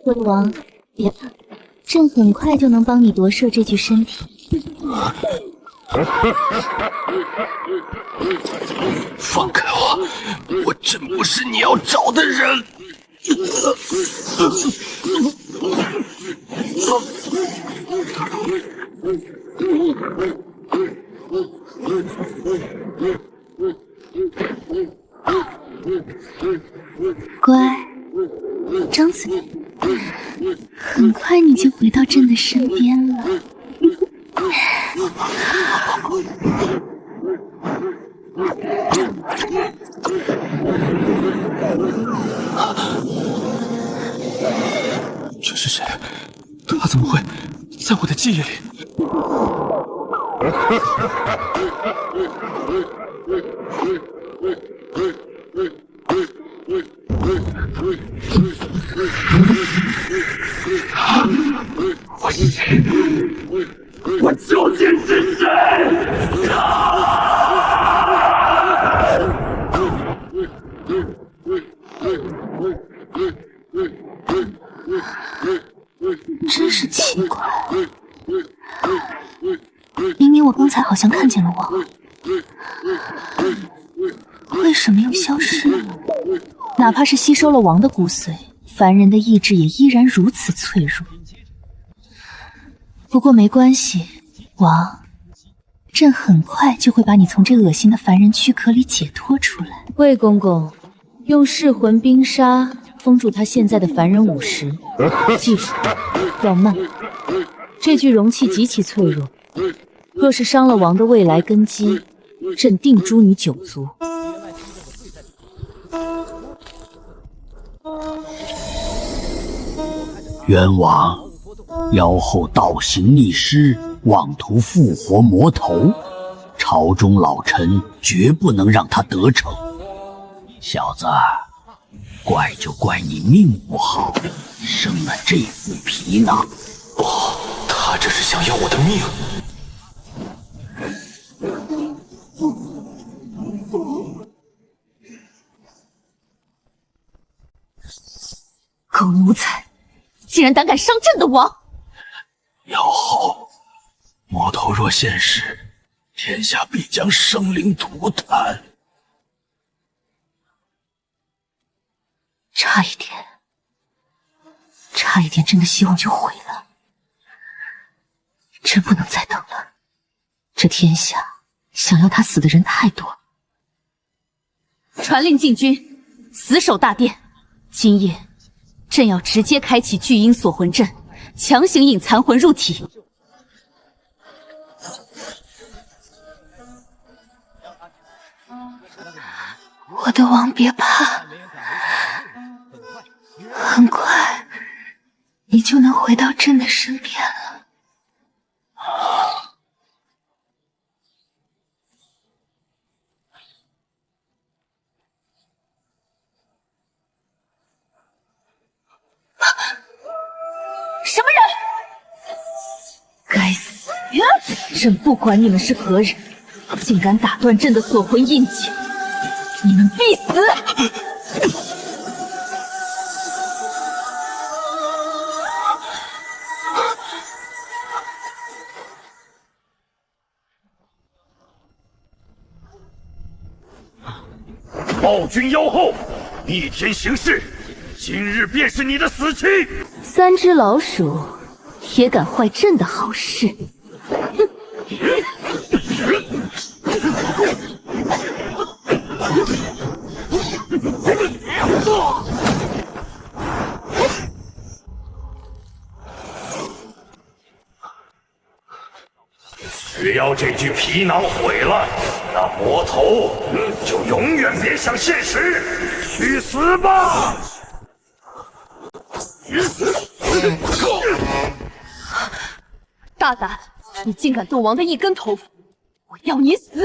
魏王，别怕，朕很快就能帮你夺舍这具身体。放开我！我真不是你要找的人！乖，张嘴，很快你就回到朕的身边了。这是谁？他怎么会在我的记忆里？我是谁？我究竟是谁？真是奇怪，明明我刚才好像看见了王，为什么又消失了？哪怕是吸收了王的骨髓，凡人的意志也依然如此脆弱。不过没关系，王，朕很快就会把你从这恶心的凡人躯壳里解脱出来。魏公公，用噬魂冰沙封住他现在的凡人50，记住，要慢。这具容器极其脆弱，若是伤了王的未来根基，朕定诛你9族。冤枉！妖后倒行逆施，妄图复活魔头，朝中老臣绝不能让他得逞。小子，怪就怪你命不好，生了这副皮囊。他这是想要我的命！狗奴才，竟然胆敢伤朕的王！妖后，魔头若现世，天下必将生灵涂炭。差一点，朕的希望就毁了。朕不能再等了，这天下想要他死的人太多。传令禁军，死守大殿。今夜，朕要直接开启巨阴锁魂阵，强行引残魂入体。我的王别怕，很快你就能回到朕的身边了。什么人？该死！朕不管你们是何人，竟敢打断朕的锁魂印记，你们必死！暴君妖后，逆天行事，今日便是你的死期！3只老鼠也敢坏朕的好事！只要这具皮囊毁了，那魔头就永远别想现实！去死吧！大胆！你竟敢动王的一根头发，我要你死！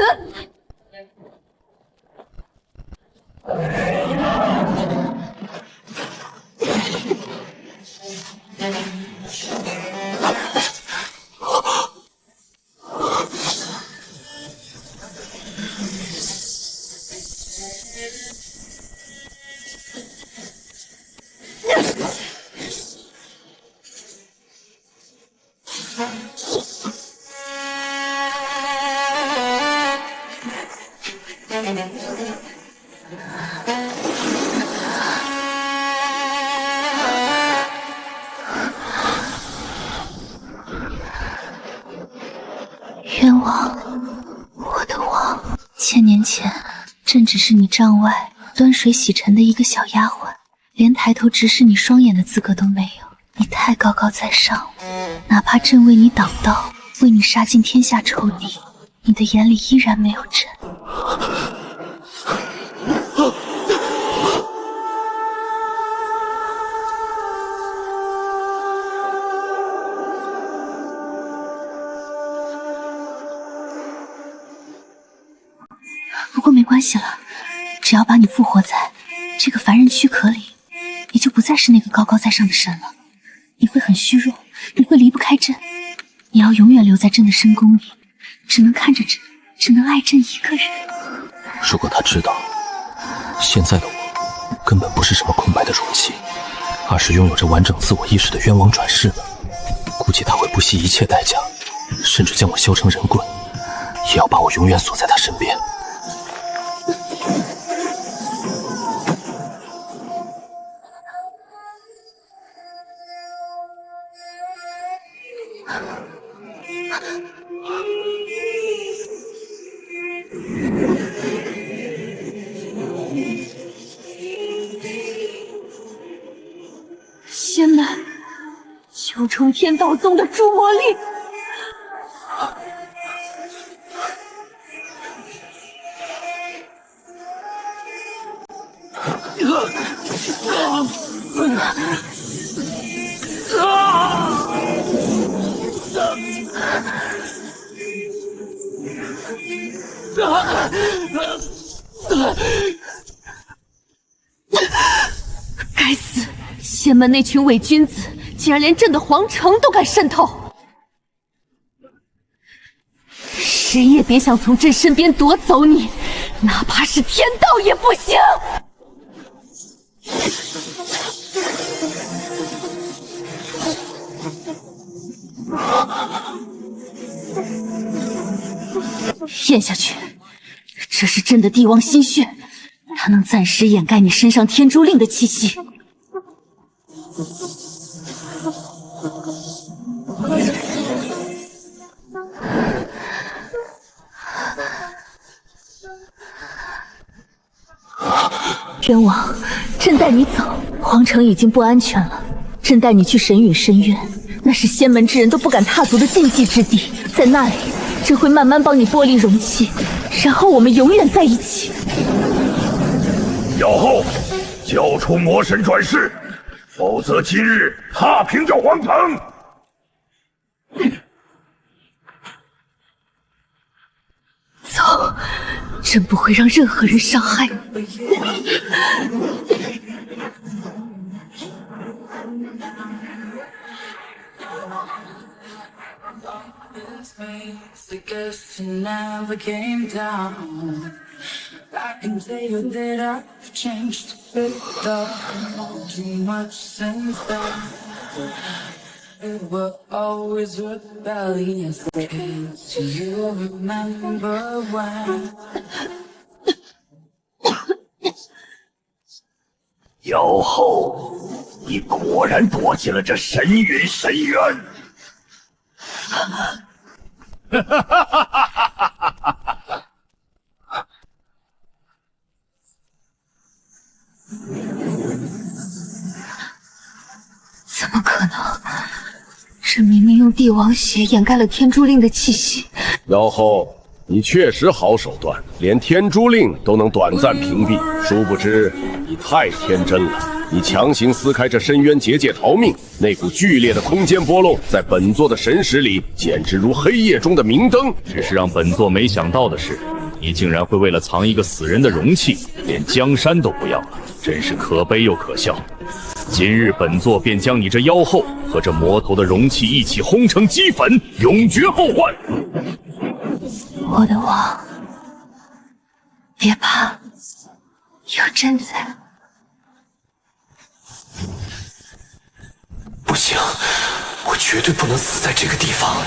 年前，朕只是你帐外端水洗尘的一个小丫鬟，连抬头直视你双眼的资格都没有。你太高高在上了，哪怕朕为你挡道，为你杀尽天下仇敌，你的眼里依然没有朕。不过没关系了，只要把你复活在这个凡人躯壳里，你就不再是那个高高在上的神了。你会很虚弱，你会离不开朕，你要永远留在朕的深宫里，只能看着朕，只能爱朕一个人。如果他知道现在的我根本不是什么空白的容器，而是拥有着完整自我意识的冤枉转世呢，估计他会不惜一切代价，甚至将我削成人棍，也要把我永远锁在他身边。仙门，九重天道宗的诛魔令。该死！仙门那群伪君子，竟然连朕的皇城都敢渗透！谁也别想从朕身边夺走你，哪怕是天道也不行！咽下去，这是朕的帝王心血，它能暂时掩盖你身上天诛令的气息。冤枉，朕带你走，皇城已经不安全了。朕带你去神陨深渊，那是仙门之人都不敢踏足的禁忌之地，在那里，朕会慢慢帮你剥离容器，然后我们永远在一起。妖后，交出魔神转世，否则今日踏平这皇城！走，朕不会让任何人伤害你。I can tell you that I've changed a bit, though not too much since then. We were always rebellious kids. Do you remember when? 妖后，你果然躲进了这神陨深渊。哈哈哈哈哈哈！怎么可能？这明明用帝王血掩盖了天诛令的气息。妖后，你确实好手段，连天诛令都能短暂屏蔽。殊不知，你太天真了。你强行撕开这深渊结界逃命，那股剧烈的空间波动，在本座的神识里，简直如黑夜中的明灯。只是让本座没想到的是，你竟然会为了藏一个死人的容器，连江山都不要了，真是可悲又可笑。今日本座便将你这妖后和这魔头的容器一起轰成齑粉，永绝后患。我的王，别怕，有朕在。不行，我绝对不能死在这个地方。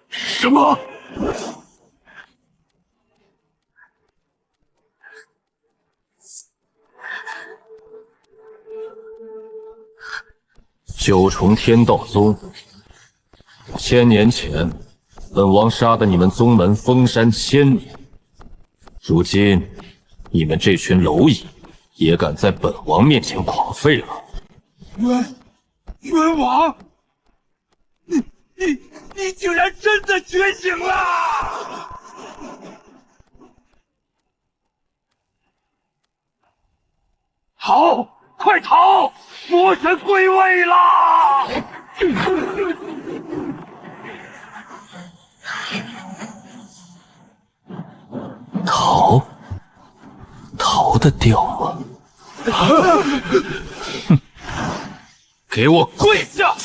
什么？九重天道宗，1000年前，本王杀的你们宗门封山1000年，如今你们这群蝼蚁也敢在本王面前狂吠了？冤王，你竟然真的觉醒了！逃！快逃！魔神归位啦！逃得掉吗？哼！给我跪下！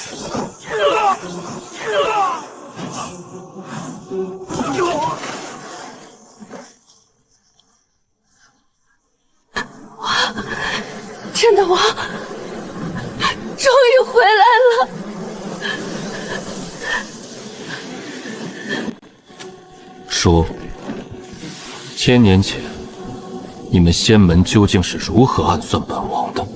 真的王终于回来了。说，1000年前，你们仙门究竟是如何暗算本王的？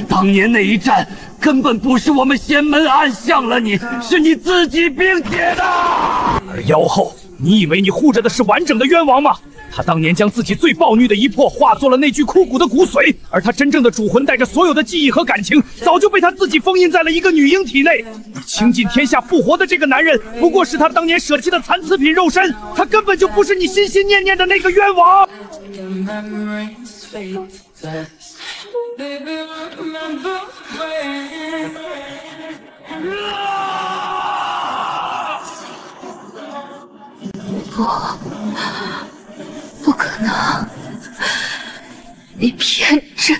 当年那一战根本不是我们仙门暗向了你，是你自己并且的。而妖后，你以为你护着的是完整的冤王吗？他当年将自己最暴虐的一魄化作了那具枯骨的骨髓，而他真正的主魂带着所有的记忆和感情，早就被他自己封印在了一个女婴体内。你倾尽天下复活的这个男人，不过是他当年舍弃的残次品肉身，他根本就不是你心心念念的那个冤王。不可能，你骗朕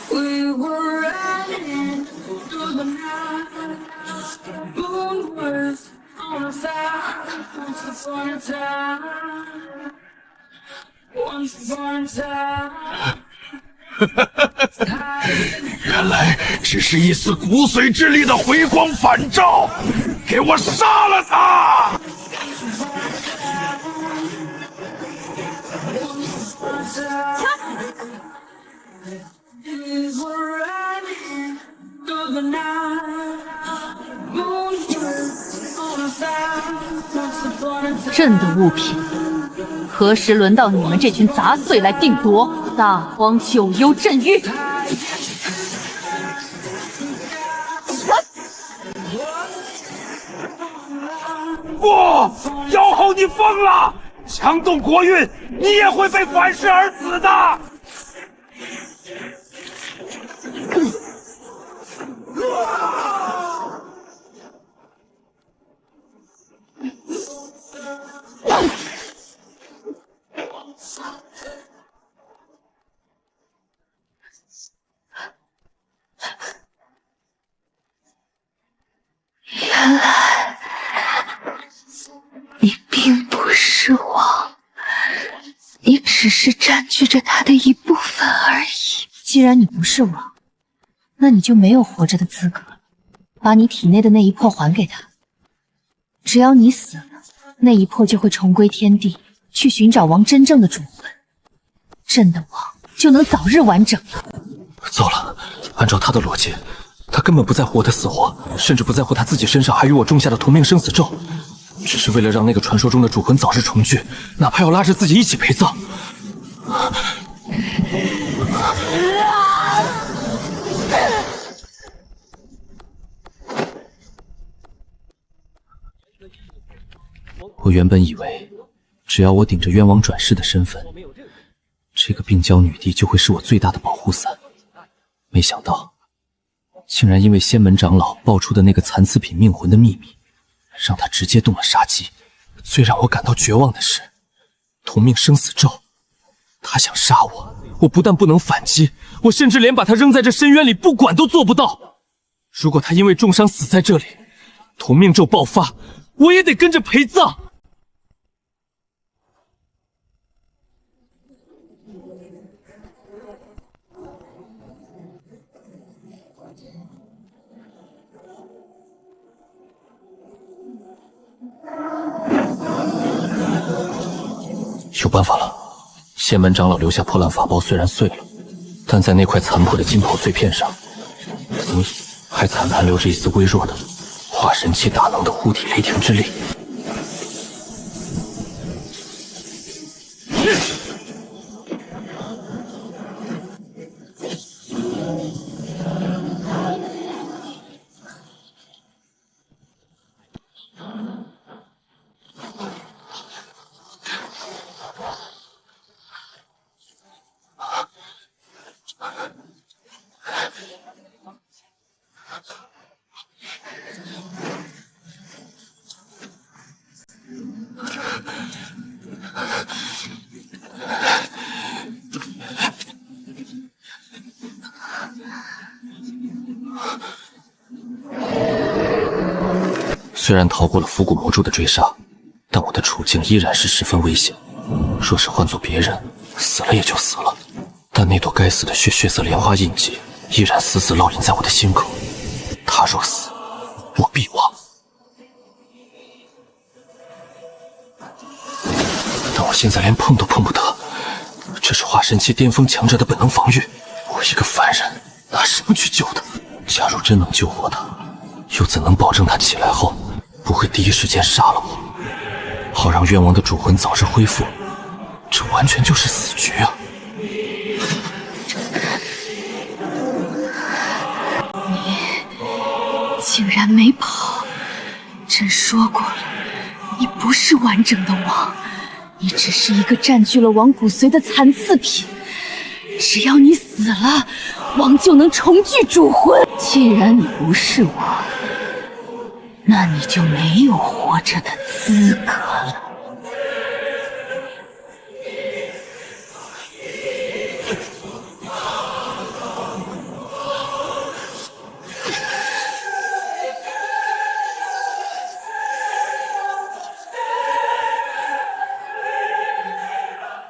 ！We were riding through the night, moon was on a side. Once upon a time, once upon a time. 原来只是一丝骨髓之力的回光返照，给我杀了他！朕的物品，何时轮到你们这群杂碎来定夺？大荒九幽镇狱！不，妖后你疯了！强动国运，你也会被反噬而死的！原来你并不是王，你只是占据着他的一部分而已。既然你不是王，那你就没有活着的资格。把你体内的那一魄还给他，只要你死了，那一魄就会重归天地，去寻找王真正的主魂，朕的王就能早日完整了。糟了，按照他的逻辑，他根本不在乎我的死活，甚至不在乎他自己身上还与我种下的同命生死咒，只是为了让那个传说中的主魂早日重聚，哪怕要拉着自己一起陪葬。我原本以为，只要我顶着冤王转世的身份，这个病娇女帝就会是我最大的保护伞。没想到，竟然因为仙门长老爆出的那个残次品命魂的秘密，让他直接动了杀机。最让我感到绝望的是，同命生死咒，他想杀我，我不但不能反击，我甚至连把他扔在这深渊里不管都做不到。如果他因为重伤死在这里，同命咒爆发，我也得跟着陪葬。办法了。仙门长老留下破烂法包虽然碎了，但在那块残破的金袍碎片上，还残留着一丝微弱的化神期大能的护体雷霆之力。虽然逃过了伏骨魔蛛的追杀，但我的处境依然是十分危险。若是换做别人，死了也就死了，但那朵该死的血色莲花印记依然死死烙印在我的心口。他若死，我必亡。但我现在连碰都碰不得，这是化神期巅峰强者的本能防御，我一个凡人拿什么去救他？假如真能救活他，又怎能保证他起来后不会第一时间杀了我，好让冤王的主魂早日恢复？这完全就是死局啊！你竟然没跑！朕说过了，你不是完整的王，你只是一个占据了王骨髓的残次品。只要你死了，王就能重聚主魂。既然你不是王，那你就没有活着的资格了。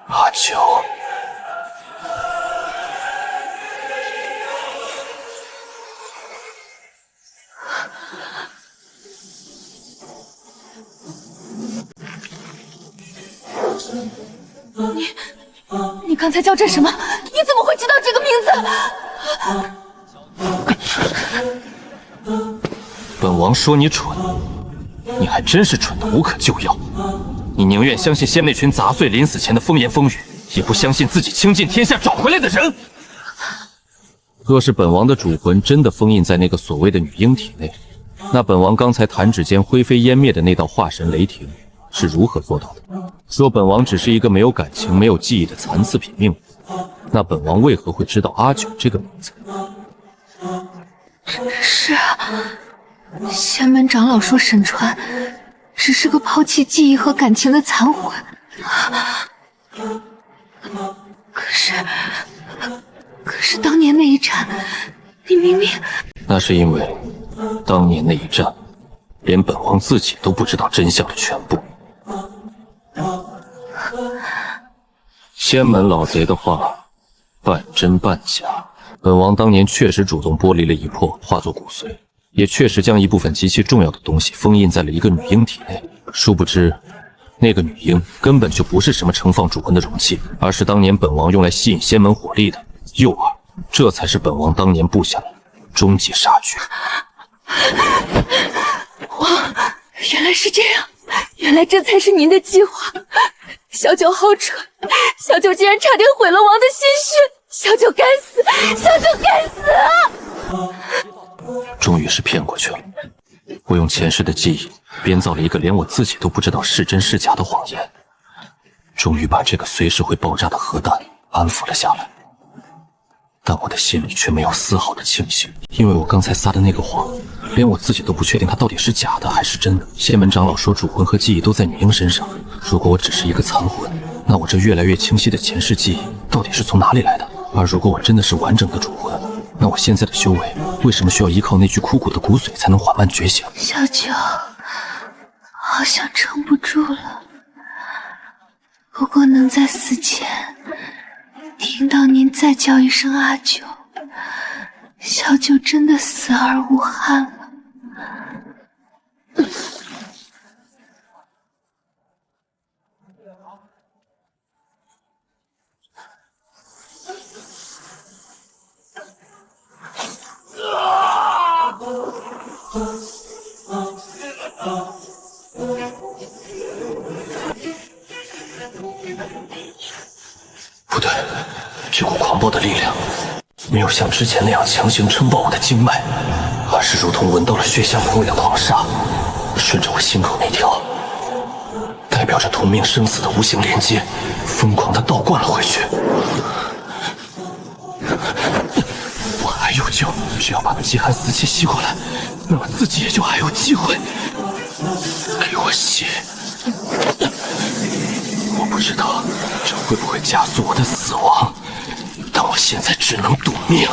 阿九，你刚才叫朕什么？你怎么会知道这个名字？本王说你蠢，你还真是蠢得无可救药。你宁愿相信仙那群杂碎临死前的风言风语，也不相信自己倾尽天下找回来的人。若是本王的主魂真的封印在那个所谓的女婴体内，那本王刚才弹指间灰飞烟灭的那道化神雷霆是如何做到的？说本王只是一个没有感情、没有记忆的残次品命物，那本王为何会知道阿九这个名字？是啊，仙门长老说沈川只是个抛弃记忆和感情的残魂。可是当年那一战，你明明……那是因为当年那一战，连本王自己都不知道真相的全部。仙门老贼的话，半真半假。本王当年确实主动剥离了一魄，化作骨髓，也确实将一部分极其重要的东西封印在了一个女婴体内。殊不知，那个女婴根本就不是什么盛放主魂的容器，而是当年本王用来吸引仙门火力的诱饵。这才是本王当年布下的终极杀局。王，原来是这样，原来这才是您的计划。小九好蠢，小九竟然差点毁了王的心绪，小九该死，小九该死！终于是骗过去了。我用前世的记忆编造了一个连我自己都不知道是真是假的谎言，终于把这个随时会爆炸的核弹安抚了下来。但我的心里却没有丝毫的庆幸，因为我刚才撒的那个谎，连我自己都不确定它到底是假的还是真的。仙门长老说主魂和记忆都在女婴身上，如果我只是一个残魂，那我这越来越清晰的前世记忆到底是从哪里来的？而如果我真的是完整的主魂，那我现在的修为为什么需要依靠那具枯骨的骨髓才能缓慢觉醒？小九，好像撑不住了。如果能在死前听到您再叫一声阿九，小九真的死而无憾了。爆的力量，没有像之前那样强行撑爆我的经脉，而是如同闻到了血香风味的狂沙，顺着我心口那条代表着同命生死的无形连接，疯狂地倒灌了回去。我还有救，只要把极寒死气吸过来，那么自己也就还有机会。给我血！我不知道这会不会加速我的死亡，但我现在只能赌命。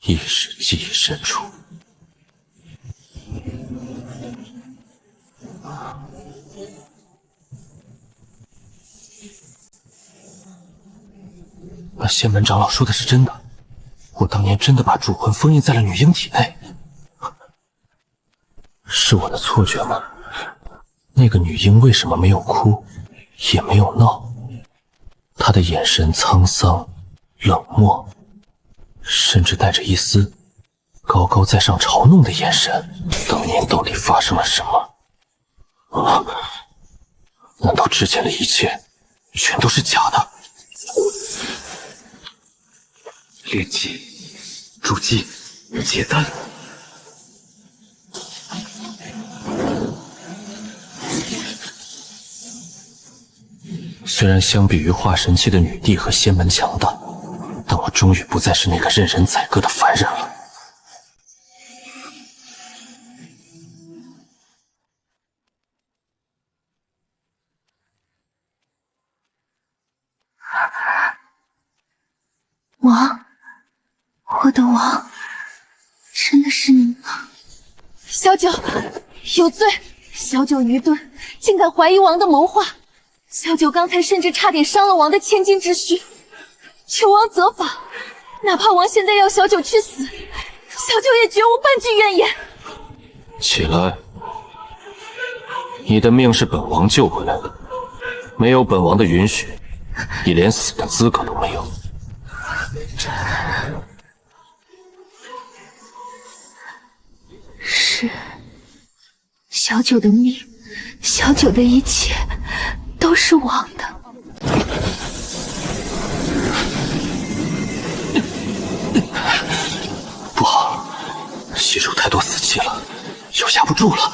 意识记忆深处，那仙门长老说的是真的，我当年真的把主魂封印在了女婴体内，是我的错觉吗？那个女婴为什么没有哭，也没有闹？她的眼神沧桑、冷漠，甚至带着一丝高高在上嘲弄的眼神。当年到底发生了什么？啊？难道之前的一切全都是假的？炼气、筑基、结丹。虽然相比于化神期的女帝和仙门强大，但我终于不再是那个任人宰割的凡人了。王，我的王，真的是你吗？小九有罪，小九愚钝，竟敢怀疑王的谋划。小九刚才甚至差点伤了王的千金之躯，求王责罚。哪怕王现在要小九去死，小九也绝无半句怨言。起来，你的命是本王救回来的，没有本王的允许，你连死的资格都没有。是小九的命，小九的一切都是王的。不好，吸收太多死气了，又压不住了。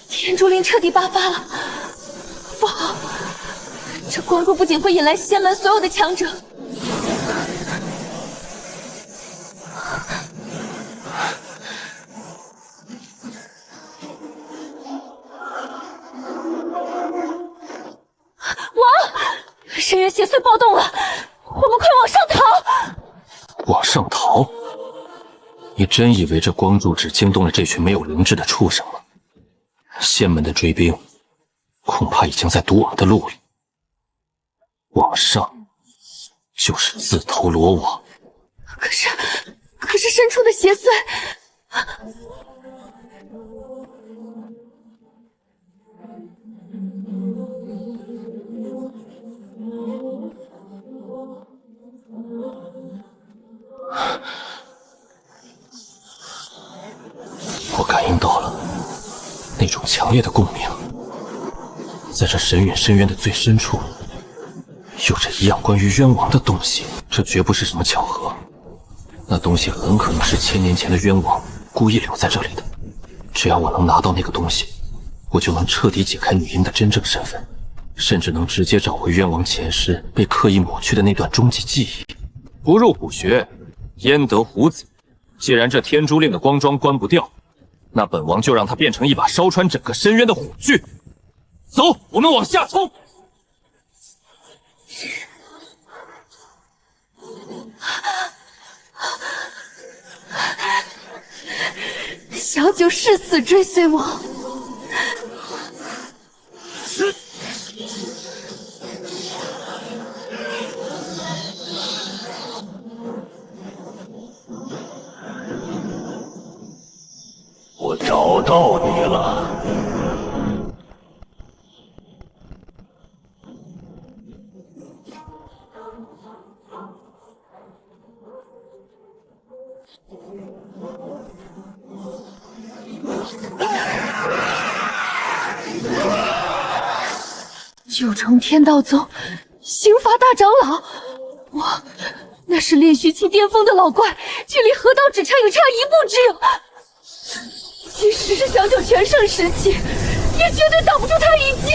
天竺灵彻底爆发了，不好！这光柱不仅会引来仙门所有的强者，深渊邪祟暴动了，我们快往上逃！往上逃？你真以为这光柱只惊动了这群没有灵智的畜生吗？仙门的追兵恐怕已经在堵我们的路里。往上就是自投罗网。可是深处的邪祟……我感应到了那种强烈的共鸣，在这神陨深渊的最深处，有着一样关于渊王的东西。这绝不是什么巧合，那东西很可能是1000年前的渊王故意留在这里的。只要我能拿到那个东西，我就能彻底解开女婴的真正身份，甚至能直接找回渊王前世被刻意抹去的那段终极记忆。不入虎穴，焉得虎子？既然这天珠令的光桩关不掉，那本王就让它变成一把烧穿整个深渊的虎锯。走，我们往下冲！小九誓死追随我。告你了。九重天道宗刑罚大长老，哇，那是炼虚期巅峰的老怪，距离合道只差一步之遥。即使是小九全盛时期，也绝对挡不住他一击。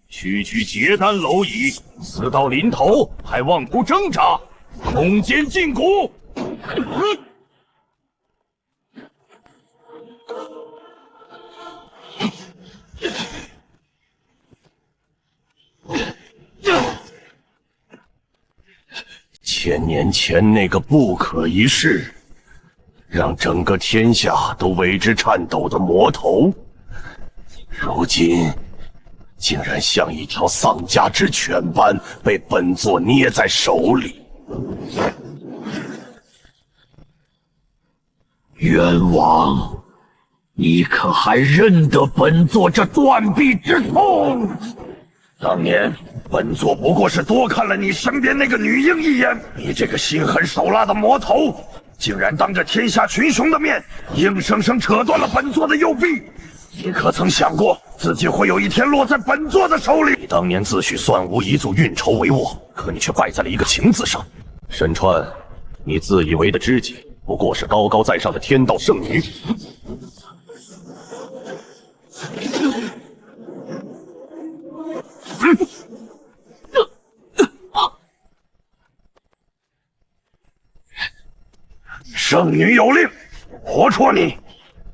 区区结丹蝼蚁，死到临头还妄图挣扎，空间禁锢！千年前那个不可一世，让整个天下都为之颤抖的魔头，如今竟然像一条丧家之犬般被本座捏在手里。冤枉，你可还认得本座这断臂之痛？当年本座不过是多看了你身边那个女婴一眼，你这个心狠手辣的魔头，竟然当着天下群雄的面，硬生生扯断了本座的右臂。你可曾想过，自己会有一天落在本座的手里？你当年自诩算无一族运筹帷幄，可你却败在了一个情字上。沈川，你自以为的知己，不过是高高在上的天道圣女。圣女有令，活戳你，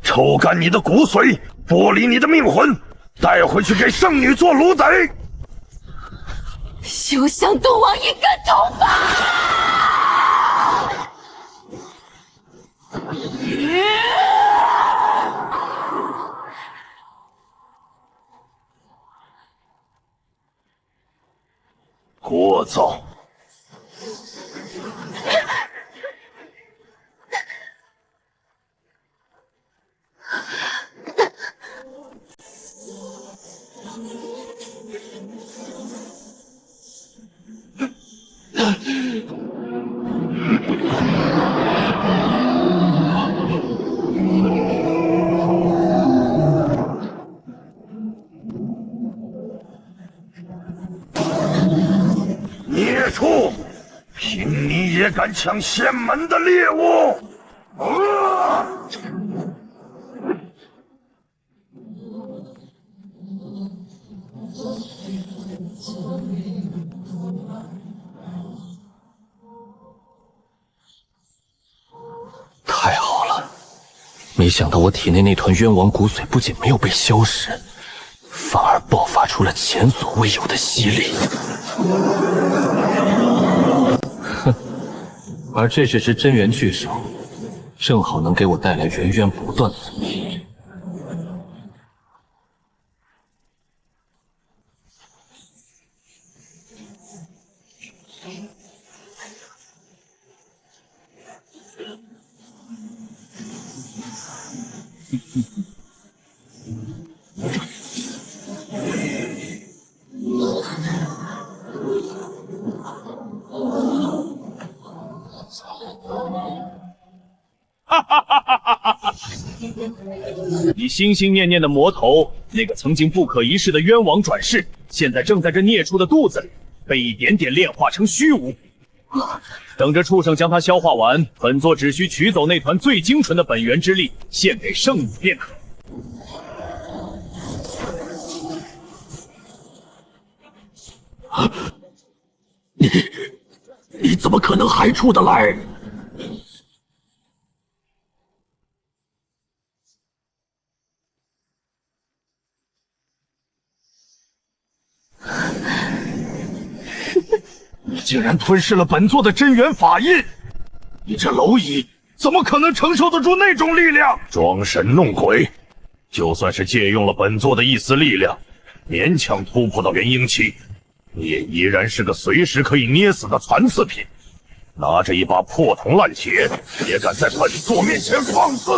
抽干你的骨髓，剥离你的命魂，带回去给圣女做奴贼。休想动我一根头发！聒噪！孽畜，凭你也敢抢仙门的猎物！太好了，没想到我体内那团冤王骨髓不仅没有被消蚀，反而爆发出了前所未有的吸力。哼，而这只是真元巨手，正好能给我带来源源不断的损失。你心心念念的魔头，那个曾经不可一世的冤王转世，现在正在这孽畜的肚子里，被一点点炼化成虚无。等着畜生将它消化完，本座只需取走那团最精纯的本源之力，献给圣女便可。你怎么可能还出得来？你竟然吞噬了本座的真元法印！你这蝼蚁怎么可能承受得住那种力量？装神弄鬼，就算是借用了本座的一丝力量，勉强突破到元婴期，你也依然是个随时可以捏死的残次品。拿着一把破铜烂铁，也敢在本座面前放肆！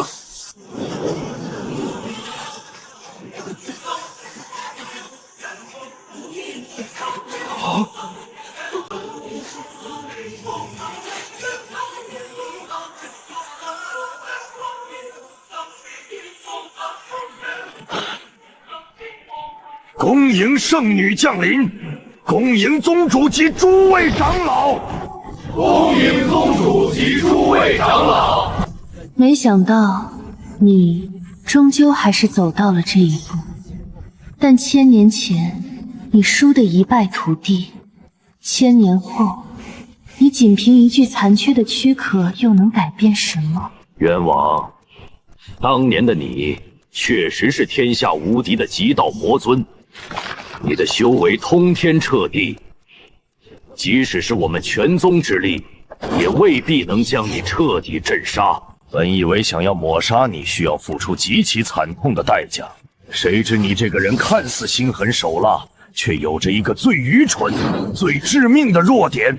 恭迎圣女降临，恭迎宗主及诸位长老，恭迎宗主及诸位长老。没想到你终究还是走到了这一步，但1000年前你输得一败涂地，1000年后你仅凭一具残缺的躯壳又能改变什么？冤枉！当年的你确实是天下无敌的极道魔尊，你的修为通天彻地，即使是我们全宗之力，也未必能将你彻底震杀。本以为想要抹杀你需要付出极其惨痛的代价，谁知你这个人看似心狠手辣，却有着一个最愚蠢、最致命的弱点。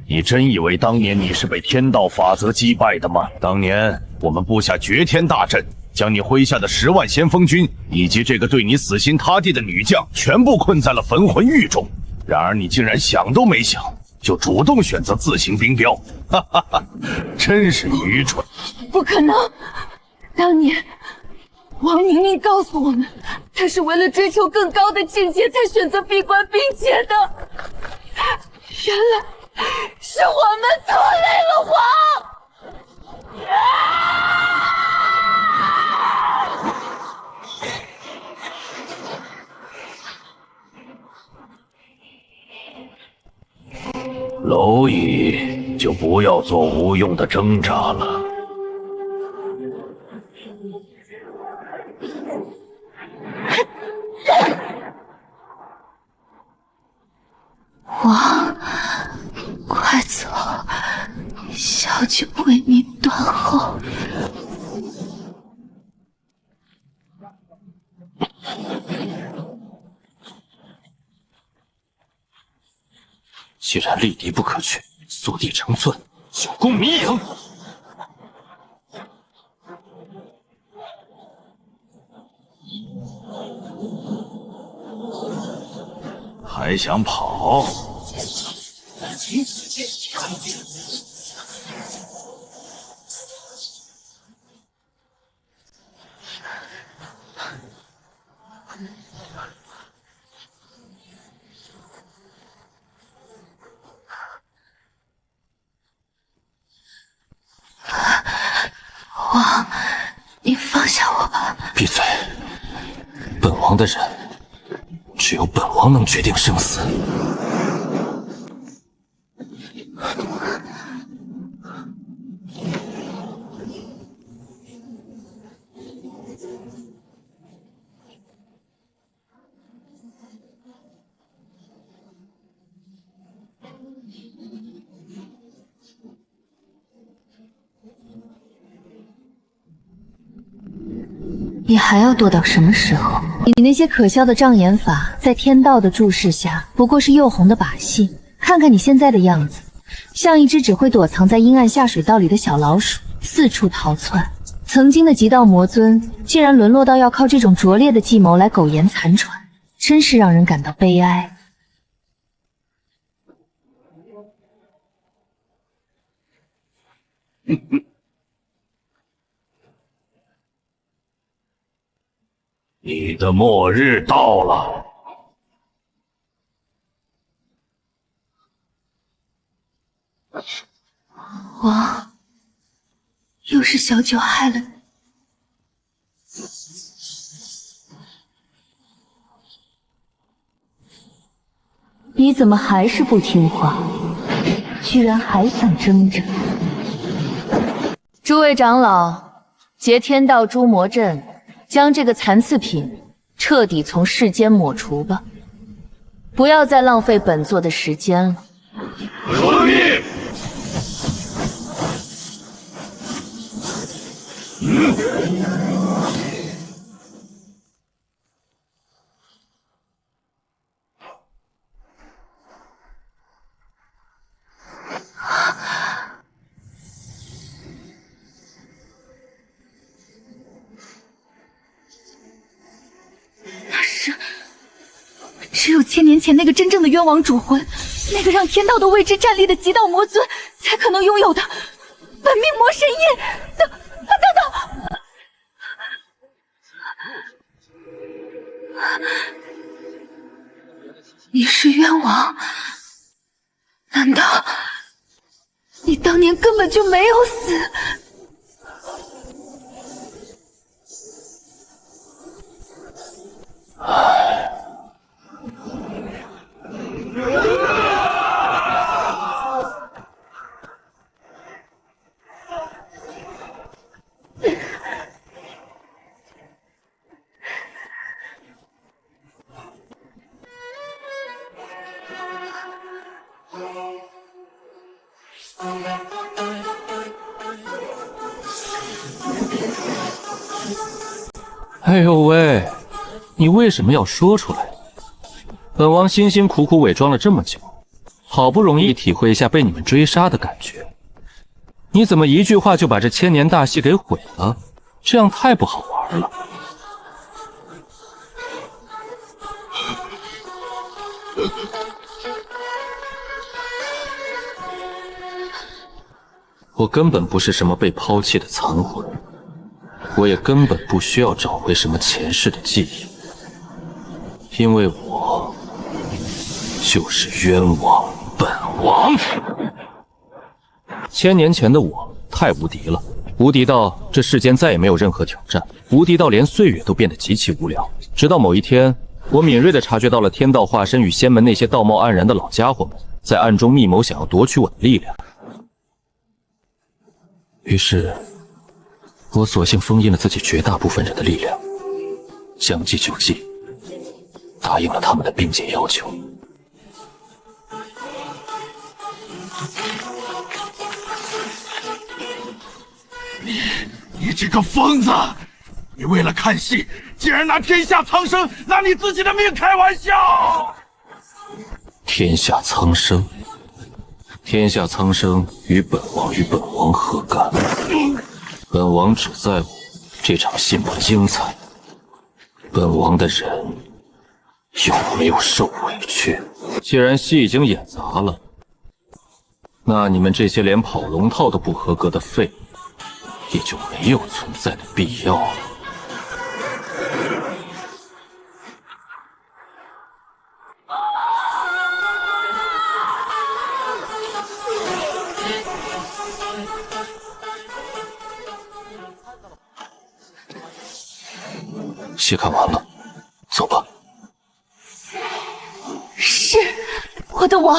你真以为当年你是被天道法则击败的吗？当年我们布下绝天大阵，将你麾下的10万先锋军以及这个对你死心塌地的女将全部困在了焚魂狱中。然而你竟然想都没想，就主动选择自行冰雕，哈哈哈，真是愚蠢！不可能！当年王明明告诉我们，他是为了追求更高的境界才选择闭关冰解的。原来是我们拖累了王！蝼蚁就不要做无用的挣扎了。王，快走，小九为你断后。既然力敌不可取，速地成寸，久攻迷营。还想跑？王，你放下我吧。闭嘴！本王的人，只有本王能决定生死。你还要躲到什么时候？你那些可笑的障眼法，在天道的注视下，不过是诱红的把戏。看看你现在的样子，像一只只会躲藏在阴暗下水道里的小老鼠，四处逃窜。曾经的极道魔尊，竟然沦落到要靠这种拙劣的计谋来苟延残喘，真是让人感到悲哀。你的末日到了。王，又是小九害了你。你怎么还是不听话？居然还想挣扎！诸位长老，结天道诛魔阵，将这个残次品彻底从世间抹除吧，不要再浪费本座的时间了。遵命。只有1000年前那个真正的冤王主魂，那个让天道都为之战栗的极道魔尊，才可能拥有的本命魔神印。等，你是冤王？难道你当年根本就没有死？哎呦喂，你为什么要说出来？本王辛辛苦苦伪装了这么久，好不容易体会一下被你们追杀的感觉，你怎么一句话就把这1000年大戏给毁了？这样太不好玩了。我根本不是什么被抛弃的残魂，我也根本不需要找回什么前世的记忆，因为我就是冤王本王。1000年前的我太无敌了，无敌到这世间再也没有任何挑战，无敌到连岁月都变得极其无聊。直到某一天，我敏锐地察觉到了天道化身与仙门那些道貌岸然的老家伙们在暗中密谋，想要夺取我的力量。于是我索性封印了自己绝大部分人的力量，将计就计，答应了他们的并结要求。你这个疯子！你为了看戏，竟然拿天下苍生，拿你自己的命开玩笑！天下苍生，天下苍生与本王何干？本王只在乎这场戏码精彩，本王的人有没有受委屈？既然戏已经演砸了，那你们这些连跑龙套都不合格的废物，也就没有存在的必要了。戏看完了，走吧。是，我的王。